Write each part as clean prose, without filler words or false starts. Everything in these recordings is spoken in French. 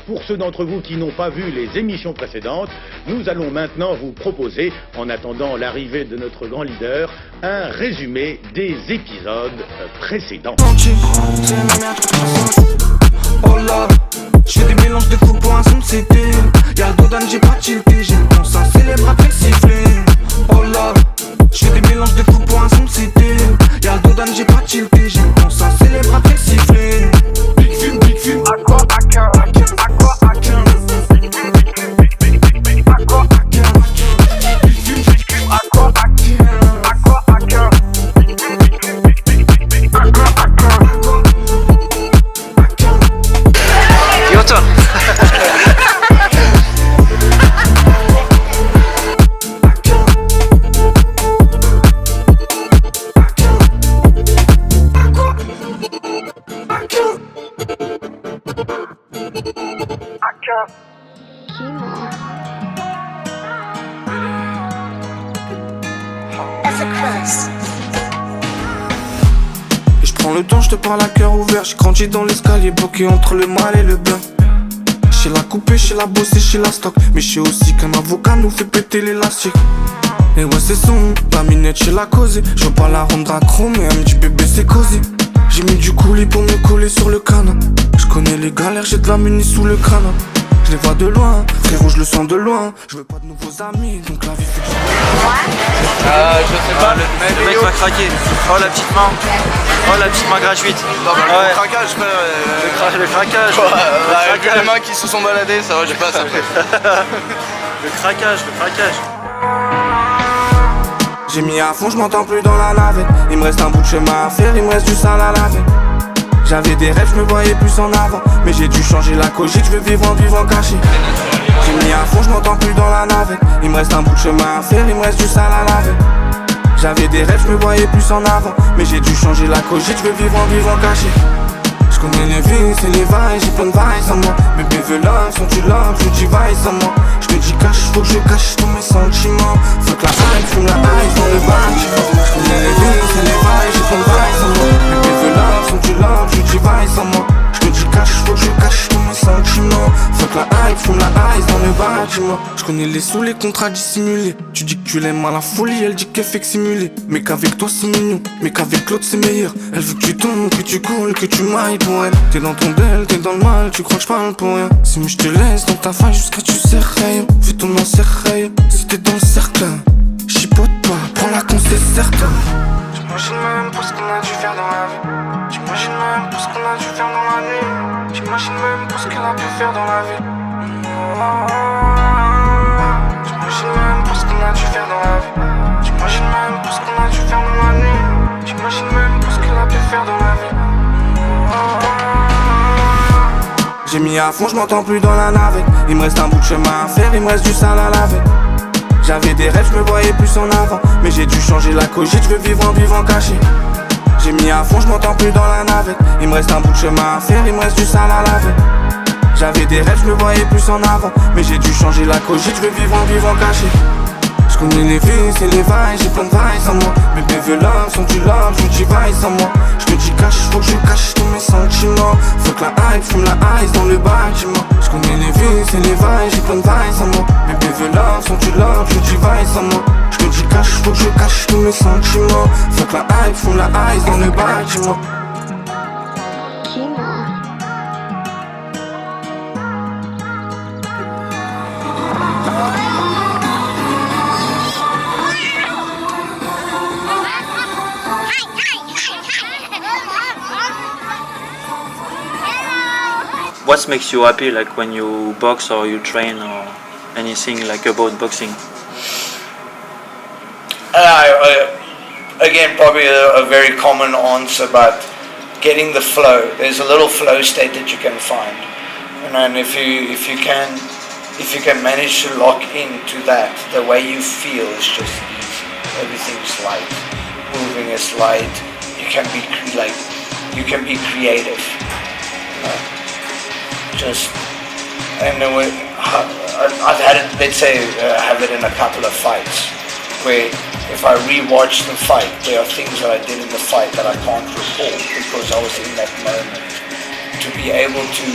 pour ceux d'entre vous qui n'ont pas vu les émissions précédentes, nous allons maintenant vous proposer, en attendant l'arrivée de notre grand leader, un résumé des épisodes précédents. Oh là, j'fais des mélanges de fous pour un son de CD. Y'a le dos d'âne, j'ai pas tilté, j'ai le bon sein, c'est les bras très sifflés. Oh là, j'fais des mélanges de fous pour un son de CD. Y'a le dos d'âne, j'ai pas tilté, j'ai le bon sein, c'est les bras très sifflés. Big film, aqua, aqua, aqua, aqua. Je prends le temps, je te parle à cœur ouvert. J'ai grandi dans l'escalier bloqué entre le mal et le bien. Chez la coupée, chez la bossée, chez la stock. Mais je sais aussi qu'un avocat nous fait péter l'élastique. Et ouais c'est son, la minette chez la causée. Je veux pas la rendre accro mais elle me dit bébé c'est cosy. J'ai mis du coulis pour me coller sur le canap. Je connais les galères, j'ai de la muni sous le canap. Je les vois de loin, frérot je le sens de loin. Je veux pas de nouveaux amis, donc la vie fait que je sais pas, le mec va craquer. Oh la petite main. Oh la petite main gratuite. Non mais le craquage frère. Le craquage. Les mains qui se sont baladées, ça va, j'ai pas ça fait. Le craquage. J'ai mis à fond, je m'entends plus dans la navette. Il me reste un bout de chemin à faire, il me reste du sale à laver. J'avais des rêves, je me voyais plus en avant. Mais j'ai dû changer la cogite, je veux vivre en vivant caché. J'ai mis à fond, je m'entends plus dans la navette. Il me reste un bout de chemin à faire, il me reste du sale à laver. J'avais des rêves, je me voyais plus en avant. Mais j'ai dû changer la cogite, je veux vivre en vivant caché. Je connais les vies, c'est les vailles, j'ai plein de vailles sans moi. Bébé veut love, son tu love, je dis vaille sans moi. Je me dis cache, faut que je cache tous mes sentiments. Faut que la hype, fume la hype dans le bâtiment. Je connais les vies, c'est les vailles, j'ai plein de vailles sans moi. Bébé veut love, son tu love, je dis vaille sans moi. Je me dis cache, faut que je cache tous mes sentiments. Faut que la hype, fume la hype dans le bâtiment. Je connais les sous, les contrats dissimulés. Tu dis que tu l'aimes à la folie, elle dit qu'elle fait que simuler. Mais qu'avec toi c'est mignon, mais qu'avec l'autre c'est meilleur. Elle veut que tu tombes, que tu coules, que tu mailles pour elle. T'es dans ton bel, t'es dans le mal, tu crois que je parle pour rien. Si moi je te laisse dans ta faille jusqu'à tu serres. Fais ton encerreil, si t'es dans le cercle. Chipote pas, prends-la qu'on c'est certain. J'imagine même pour ce qu'on a dû faire dans la vie. J'imagine même pour ce qu'on a dû faire dans la nuit. J'imagine même pour ce qu'elle a pu faire dans la vie. J'imagine même pour ce qu'on a dû faire dans la vie. J'imagine même pour ce qu'on a dû faire dans la nuit. J'imagine même pour ce qu'elle a pu faire dans la vie. J'ai mis à fond, je m'entends plus dans la navette. Il me reste un bout de chemin à faire, il me reste du sale à laver. J'avais des rêves, je me voyais plus en avant. Mais j'ai dû changer la cogite, je veux vivre en vivant caché. J'ai mis à fond, je m'entends plus dans la navette. Il me reste un bout de chemin à faire, il me reste du sale à laver. J'avais des rêves, je me voyais plus en avant. Mais j'ai dû changer la cogite, je veux vivre en vivant caché. Je connais les vies, c'est les vailles, j'ai plein de vailles sans moi. Bébé veut love, son tu love, je dis vaille sans moi. Je me dis cache, faut que je cache tous mes sentiments. Faut que la hype, fume la ice dans le bâtiment. Je connais les vies, c'est les vailles, j'ai plein de vailles sans moi. Bébé veut love, son tu love, je dis vaille sans moi. Je me dis cache, faut que je cache tous mes sentiments. Faut que la hype, fume la ice dans le bâtiment. What makes you happy, like when you box or you train or anything like about boxing? Again, probably a very common answer, but getting the flow. There's a little flow state that you can find, and if you can manage to lock into that, the way you feel is just easy. Everything's light, moving is light. You can be creative. I've had it, let's say, have it in a couple of fights, where if I re-watch the fight, there are things that I did in the fight that I can't recall because I was in that moment. To be able to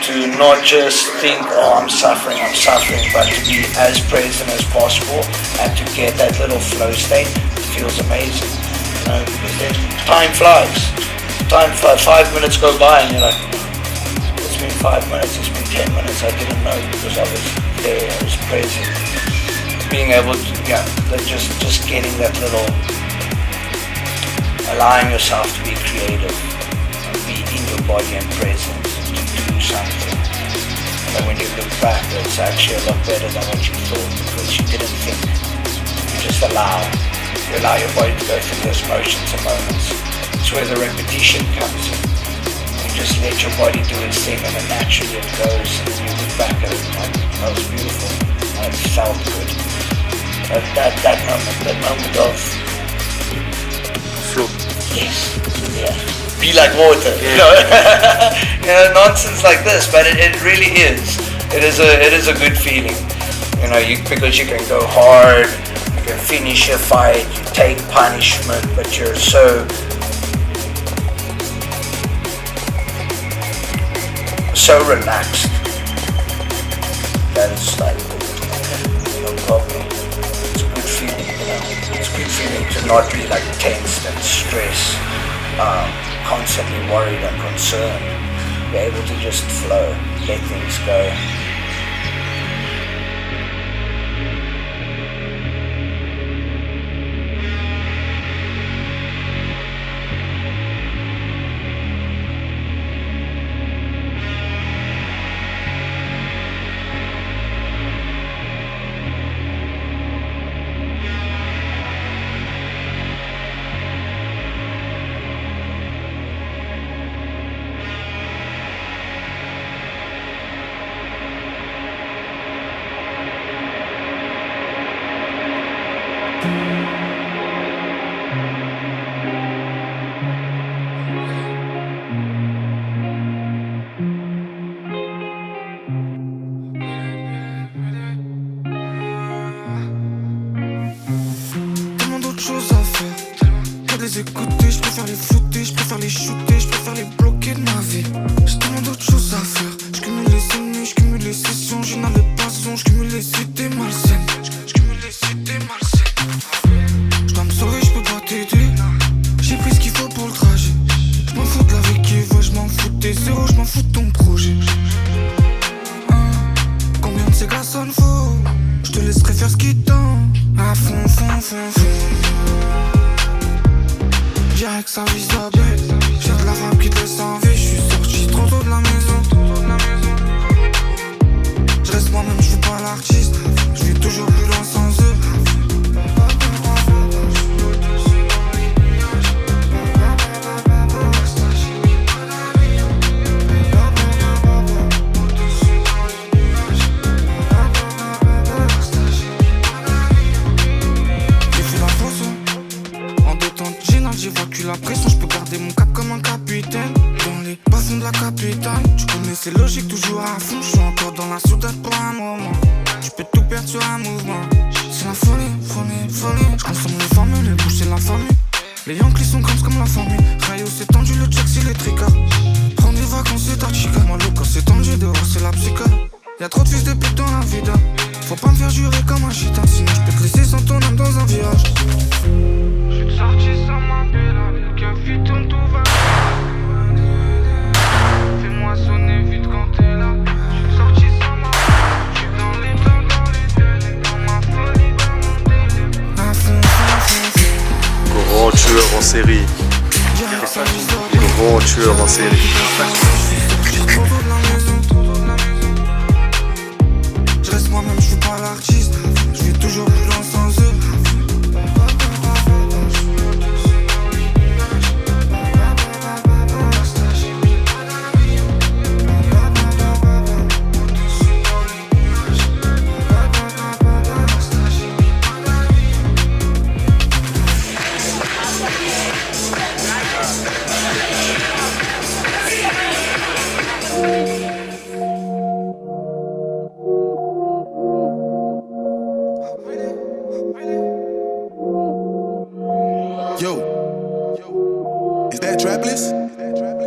to not just think, oh, I'm suffering, but to be as present as possible and to get that little flow state. It feels amazing, you know, because then time flies. 5 minutes go by and you're like, it's been 5 minutes, it's been 10 minutes, I didn't know because I was there, I was present. Being able to, just getting that little, allowing yourself to be creative, be in your body and present, to do something. And when you look back, it's actually a lot better than what you thought because you didn't think. You just allow your body to go through those motions and moments. It's where the repetition comes in. You just let your body do its thing and then naturally it goes and then you look back at it like, that was beautiful, and it felt good. That moment of flow. yes, yeah. Be like water, Yeah. you know, nonsense like this, but it really is. It is a good feeling, you know, because you can go hard, you can finish a fight, you take punishment, but you're so relaxed. That is like, no problem. It's a good feeling, you know. It's a good feeling to not be like tensed and stressed, constantly worried and concerned. Be able to just flow, let things go. Écouter, je préfère les flouter, je préfère les shooter, je préfère les bloquer de ma vie. J'ai tellement d'autres choses à faire. Je cumule les ennemis, je cumule les sessions, je n'avais pas son, je cumule les idées malsaines. Je cumule les idées malsaines. Je dois me sauver, je peux pas t'aider. J'ai pris ce qu'il faut pour le trajet. Je m'en fous de la vie qui veut, je m'en fous de tes zéros, je m'en fous de ton projet. Combien de ces gars sonne faux? Je te laisserai faire ce qui tend. À fond, fond, fond, fond. Direct sa vie ça bête. J'ai de la femme qui te laisse en vie. J'suis sorti trop tôt de la maison. J'reste moi-même, j'suis pas l'artiste. J'vis toujours plus loin sans eux. J'évacue la pression, je peux garder mon cap comme un capitaine. Dans les bas-fonds de la capitale, tu connais c'est logique, toujours à fond. Je suis encore dans la soudade pour un moment. Tu peux tout perdre sur un mouvement. C'est la folie, folie, folie. Je consomme les formules, les bouches c'est la famille. Les Yankees sont grands comme la famille. Rayo c'est tendu, le check c'est les tricas. Prendre des vacances c'est Tarchica. Moi le corps c'est tendu, dehors c'est la psycha. Y'a trop de fils de pute dans la vida. Faut pas me faire jurer comme un chita. Sinon je peux te laisser sans ton âme dans un virage. J'suis sorti sans ma bella. Le café tourne, tout va. Fais-moi sonner vite quand t'es là. J'suis sorti sans ma bella. J'suis dans les délais. Dans ma folie, dans mon délai. À fond, fond, fond. Grand tueur en série. Grand tueur en série. Je reste moi-même, je suis pas l'artiste. Je vis toujours plus loin sans eux.